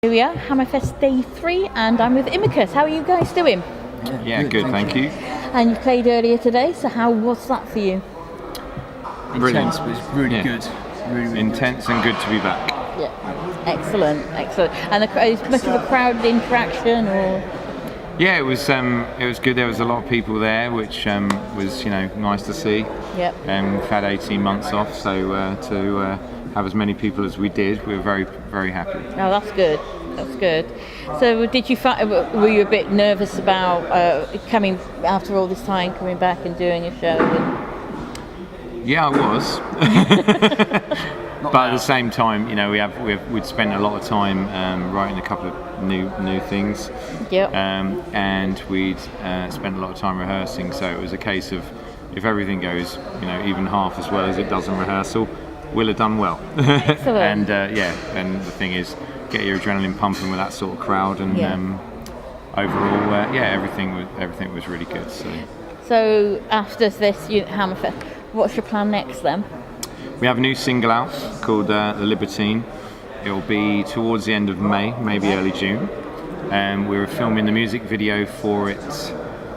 Here we are, Hammerfest Day 3, and I'm with Imicus. How are you guys doing? Yeah, good, thank you. And you played earlier today, so how was that for you? Brilliant. Intense, but it's really good. Really Intense and good to be back. Yeah, excellent. And is much of a crowd interaction, or? Yeah, it was good. There was a lot of people there, which was nice to see. Yep. We've had 18 months off, so to have as many people as we did, we were very, very happy. Oh, that's good. That's good. So, did you were you a bit nervous about coming after all this time, coming back and doing a show? Yeah, I was. But at the same time, we'd spent a lot of time writing a couple of new things. Yep. And we'd spent a lot of time rehearsing, so it was a case of if everything goes, even half as well as it does in rehearsal, we'll have done well. Excellent. And the thing is, get your adrenaline pumping with that sort of crowd, and overall, everything was really good. So after this Hammerfest, what's your plan next then? We have a new single out called The Libertine. It'll be towards the end of May, maybe early June. We're filming the music video for it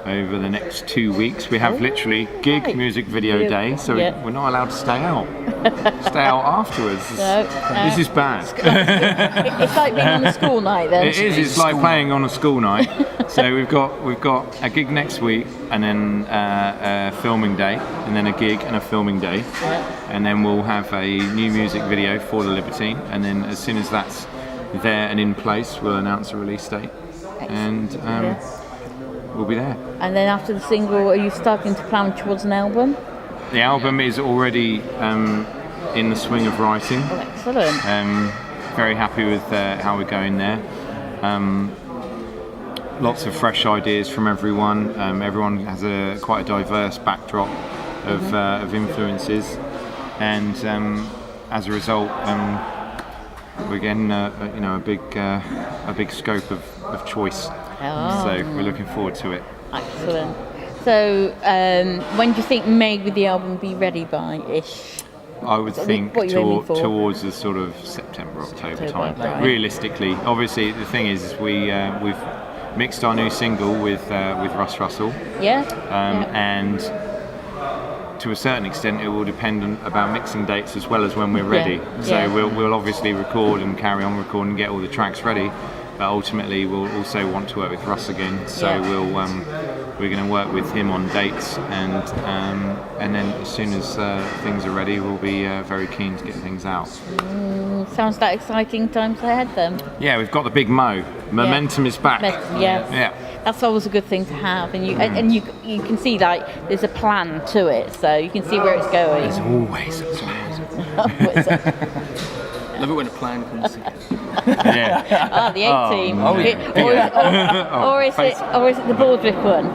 over the next 2 weeks. We have literally gig music video day, so we're not allowed to stay out. Stay out afterwards. This is bad. It's like being on a school night then. It is. It's like playing on a school night. So we've got a gig next week, and then a filming day, and then a gig and a filming day, and then we'll have a new music video for The Libertine, and then as soon as that's there and in place, we'll announce a release date, and we'll be there. And then after the single, are you starting to plan towards an album? The album is already in the swing of writing. Oh, excellent. Very happy with how we're going there. Lots of fresh ideas from everyone. Everyone has quite a diverse backdrop of influences, and as a result, we're getting a big scope of choice. So we're looking forward to it. Excellent. So when do you think May with the album be ready by ish? I would think towards the sort of September, October time. Right. Realistically, obviously the thing is we've mixed our new single with Russ Russell. And to a certain extent it will depend about mixing dates as well as when we're ready. So we'll obviously record and carry on recording and get all the tracks ready, but ultimately we'll also want to work with Russ again, so we're going to work with him on dates, and then as soon as things are ready, we'll be very keen to get things out. Sounds like exciting times ahead then. Yeah, we've got the big mo. Momentum is back. Yeah. That's always a good thing to have, and you can see like there's a plan to it, so you can see where it's going. There's always a plan. Love it when a plan comes together. The A team. Or is it the Baldrick one?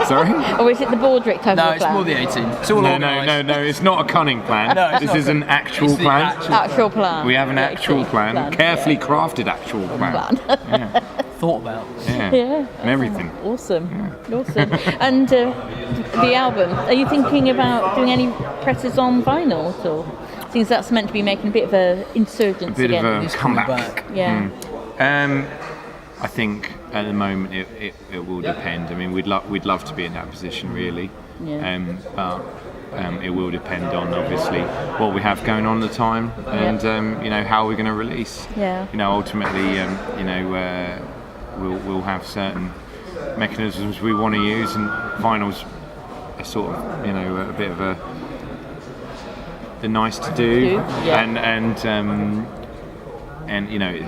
Sorry? Or is it the Baldrick type No, of it's plan? more the 18. It's all organised. No, it's not a cunning plan. This is an actual plan. Actual plan. We have an actual plan. Carefully crafted actual plan. Thought about. Yeah. And everything. Awesome. And the album, are you thinking about doing any presses on vinyl at all? Since that's meant to be making a bit of a insurgence again. A bit of a comeback. Yeah. I think at the moment it will depend. I mean, we'd love to be in that position really. But it will depend on obviously what we have going on at the time, and how we're going to release. Ultimately, we'll have certain mechanisms we want to use, and vinyl's a sort of a bit of the nice to do, and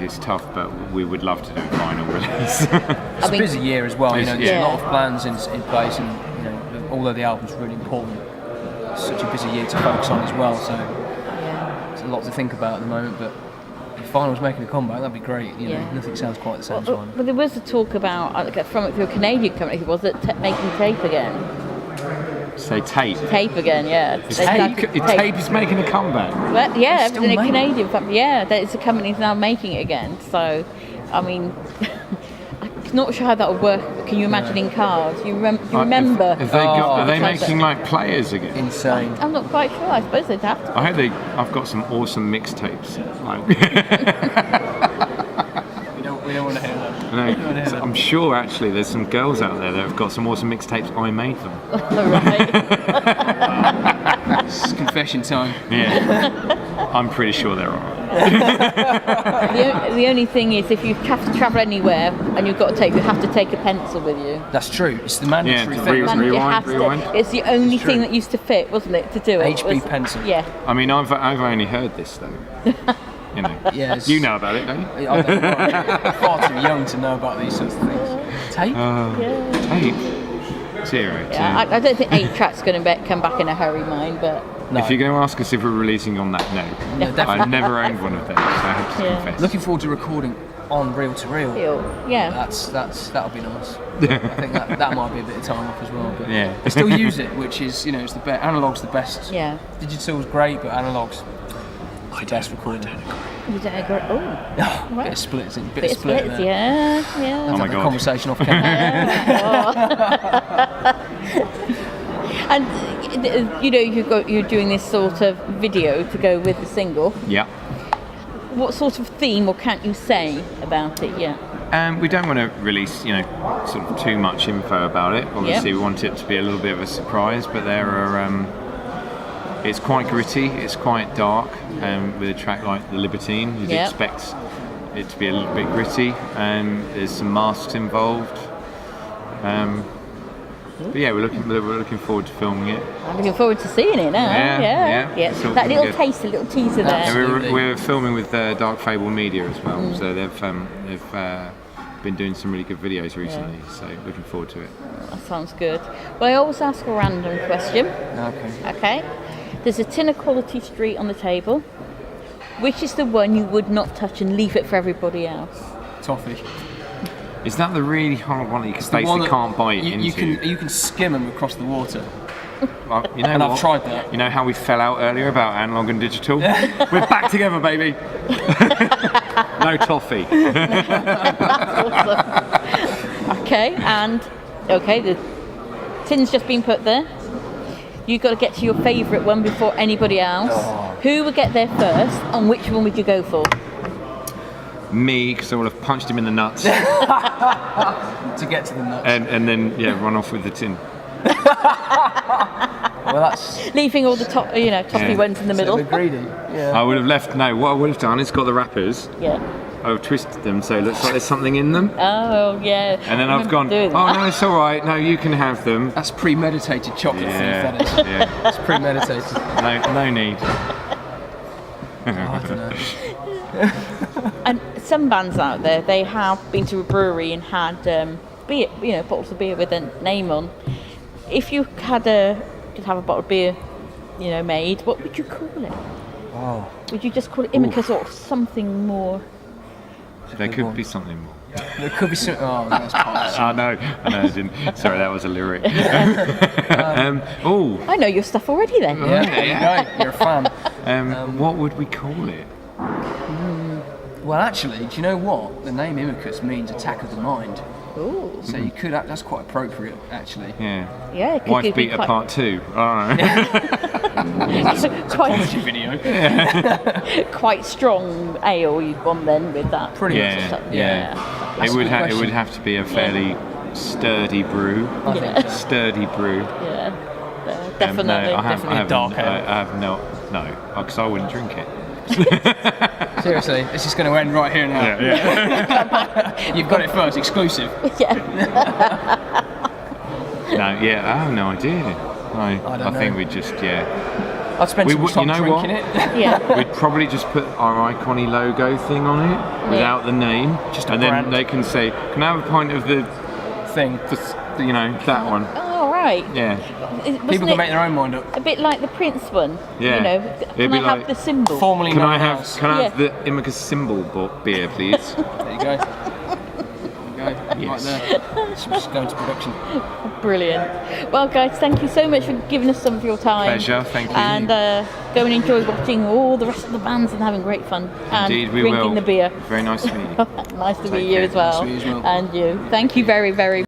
it's tough, but we would love to do a vinyl release. It's a busy year as well. There's a lot of plans in place, and although the album's really important, it's such a busy year to focus on as well. So there's a lot to think about at the moment. But if vinyl's making a comeback, that'd be great. Nothing sounds quite the same as vinyl. But there was a talk about from a Canadian company, was it making tape again? Say tape. Tape again, yeah. Tape is making a comeback. Well, everything a Canadian company. It's a company that's now making it again. So, I mean, I'm not sure how that would work. Can you imagine in cars? Do you remember? Are they making like players again? Insane. I'm not quite sure. I suppose they'd have to. I hope I've got some awesome mixtapes. No, so I'm sure actually there's some girls out there that have got some awesome mixtapes. I made them. Right. It's confession time. Yeah, I'm pretty sure there are. The only thing is, if you have to travel anywhere and you have to take a pencil with you. That's true. It's the mandatory thing. Rewind. It's the only thing that used to fit, wasn't it, to do it? HB pencil. Yeah. I mean, I've only heard this though. You know. Yes. You know about it, don't you? I'm far too young to know about these sorts of things. Tape? Tape. Zero. Yeah, I don't think 8-track's going to come back in a hurry, mine, but. No. If you're going to ask us if we're releasing on that note, I've never owned one of those, so I have to confess. Looking forward to recording on reel to reel. Yeah. That'll be nice. I think that might be a bit of time off as well. But yeah. I still use it, which is it's the best. Analog's the best. Yeah. Digital's great, but analog's the best recording. You don't agree? Oh. Bit of splits. Bit of splits. Yeah. Oh my God. Conversation off camera. And you're doing this sort of video to go with the single. Yeah. What sort of theme, or can't you say about it yet? We don't want to release, sort of too much info about it. Obviously, we want it to be a little bit of a surprise, but there are. It's quite gritty. It's quite dark. With a track like The Libertine, you'd expect it to be a little bit gritty. There's some masks involved. But yeah, we're looking forward to filming it. I'm looking forward to seeing it now. Yeah. That little taste, a little teaser there. Yeah, we're filming with Dark Fable Media as well, so they've been doing some really good videos recently. So looking forward to it. That sounds good. Well, I always ask a random question. Okay. There's a tin of Quality Street on the table. Which is the one you would not touch and leave it for everybody else? Toffee. Is that the really hard one that you basically can't bite into? You can skim them across the water. Well, and I've tried that. You know how we fell out earlier about analog and digital? We're back together, baby. No toffee. That's awesome. Okay, the tin's just been put there. You've got to get to your favourite one before anybody else. Who would get there first, and which one would you go for? Me, because I would have punched him in the nuts. To get to the nuts. And then, run off with the tin. Well, that's... Leaving all the toffee ones in the middle. A bit greedy. Yeah. I would have left, what I would have done is got the wrappers. Yeah. I would have twisted them so it looks like there's something in them. Oh, yeah. And then I've gone, no, it's all right. No, you can have them. That's premeditated chocolate thief, that is. Yeah. It's premeditated. No need. I don't know. And some bands out there, they have been to a brewery and had beer, bottles of beer with a name on. If you could have a bottle of beer, made, what would you call it? Oh. Would you just call it Imicus or something more? There could be something more. There could be something. Oh, that's posh. I know, I didn't. Sorry, that was a lyric. I know your stuff already then. Yeah, there you go. You're a fan. What would we call it? Well, actually, do you know what? The name Imicus means attack of the mind. Ooh. So you could. That's quite appropriate, actually. Yeah. Yeah. It Wife Beater Part 2. I don't know. It's a comedy video. Quite strong ale you'd want then with that. Pretty much. Yeah. It would have to be a fairly sturdy brew. I think so. Sturdy brew. Yeah. Definitely. No, I have dark ale. I have no, because I wouldn't drink it. Seriously, this is going to end right here now. Yeah. You've got it first, exclusive. Yeah. I have no idea. I think we'd just, I'd spend some time drinking it. Yeah. We'd probably just put our icony logo thing on it without the name. Just a and brand. then they can say, can I have a pint of the thing? That one. Oh, right. Yeah. People can make their own mind up. A bit like the Prince one. Yeah. Can I have the symbol? Formerly Can known I have as. the Imicus symbol beer, please? There you go. Right there. Just going to production. Brilliant. Well, guys, thank you so much for giving us some of your time. Pleasure, thank you. And go and enjoy watching all the rest of the bands and having great fun. And Indeed, we drinking will. the beer. Very nice to meet you. Nice to meet Take you care. as well. Nice to meet you as well. And you. Thank you very, very